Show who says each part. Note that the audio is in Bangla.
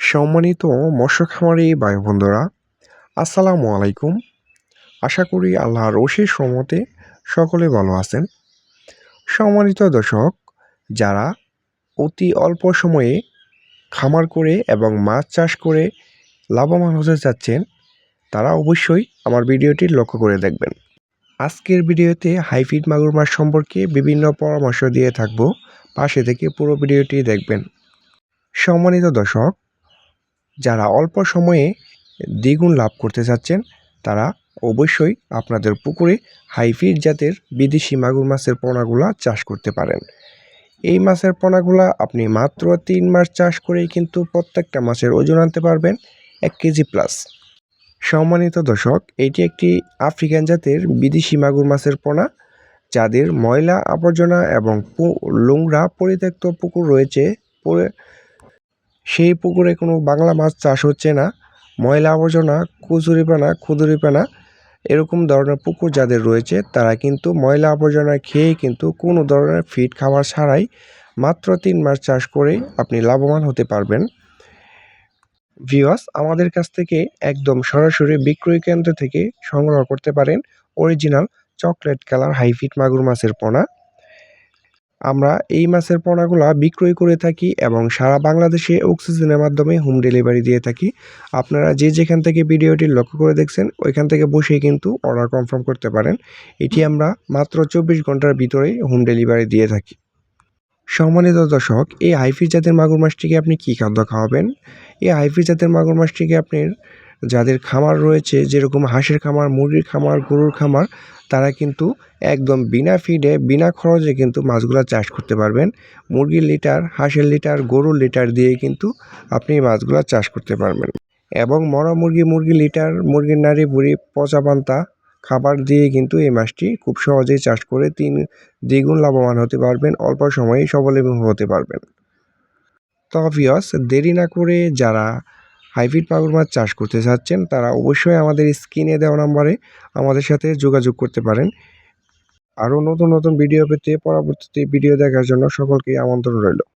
Speaker 1: সম্মানিত মৎস্য খামারি ভাই বন্ধুরা, আসসালামু আলাইকুম। আশা করি আল্লাহর অশেষ রহমতে সকলে ভালো আছেন। সম্মানিত দর্শক, যারা অতি অল্প সময়ে খামার করে এবং মাছ চাষ করে লাভবান হতে চাচ্ছেন, তারা অবশ্যই আমার ভিডিওটি লক্ষ্য করে দেখবেন। আজকের ভিডিওতে হাইফিড মাগুর মাছ সম্পর্কে বিভিন্ন পরামর্শ দিয়ে থাকব, পাশে থেকে পুরো ভিডিওটি দেখবেন। সম্মানিত দর্শক, যারা অল্প সময়ে দ্বিগুণ লাভ করতে চাচ্ছেন, তারা অবশ্যই আপনাদের পুকুরে হাইফিড জাতের বিদেশি মাগুর মাছের পোনাগুলা চাষ করতে পারেন। এই মাছের পোনাগুলা আপনি মাত্র 3 মাস চাষ করেই কিন্তু প্রত্যেকটা মাছের ওজন আনতে পারবেন 1 কেজি প্লাস। সম্মানিত দর্শক, এটি একটি আফ্রিকান জাতের বিদেশি মাগুর মাছের পোনা, যাদের ময়লা আবর্জনা এবং নোংরা পরিত্যক্ত পুকুর রয়েছে। সেই পুকুরে কোনো বাংলা মাছ চাষ হচ্ছে না। ময়লা আবর্জনা, খুদুরিপানা এরকম ধরনের পুকুর যাদের রয়েছে, তারা কিন্তু ময়লা আবর্জনা খেয়ে কিন্তু কোনো ধরনের ফিড খাবার ছাড়াই মাত্র 3 মাস চাষ করে আপনি লাভবান হতে পারবেন। ভিউয়ার্স, আমাদের কাছ থেকে একদম সরাসরি বিক্রয় কেন্দ্র থেকে সংগ্রহ করতে পারেন অরিজিনাল চকলেট কালার হাইফিড মাগুর মাছের পোনা। আমরা এই মাছের পোনাগুলা বিক্রয় করে থাকি এবং সারা বাংলাদেশে অক্সিজেনের মাধ্যমে হোম ডেলিভারি দিয়ে থাকি। আপনারা যে যেখান থেকে ভিডিওটি লক্ষ্য করে দেখছেন, ওইখান থেকে বসেই কিন্তু অর্ডার কনফার্ম করতে পারেন। এটি আমরা মাত্র 24 ঘন্টার ভিতরেই হোম ডেলিভারি দিয়ে থাকি। সম্মানিত দর্শক, এই হাইফিড জাতের মাগুর মাছটিকে আপনি কী খাদ্য খাওয়াবেন? এই হাইফিড জাতের মাগুর মাছটিকে আপনার যাদের খামার রয়েছে, যেরকম হাঁসের খামার, মুরগির খামার, গরুর খামার, তারা কিন্তু একদম বিনা ফিডে বিনা খরচে কিন্তু মাছগুলা চাষ করতে পারবেন। মুরগির লিটার, হাঁসের লিটার, গরুর লিটার দিয়ে কিন্তু আপনি মাছগুলা চাষ করতে পারবেন এবং মরা মুরগির লিটার, মুরগির নাড়ি ভুঁড়ি, পচা পান্তা খাবার দিয়ে কিন্তু এই মাছটি খুব সহজেই চাষ করে দ্বিগুণ লাভবান হতে পারবেন, অল্প সময়েই স্বাবলম্বী হতে পারবেন। তো ভিউয়ার্স, দেরি না করে যারা হাইব্রিড মাগুর মাছ চাষ করতে চাচ্ছেন, তারা অবশ্যই আমাদের স্ক্রিনে দেওয়া নাম্বারে আমাদের সাথে যোগাযোগ করতে পারেন। আরও নতুন নতুন ভিডিও পেতে পরবর্তীতে ভিডিও দেখার জন্য সকলকে আমন্ত্রণ রইল।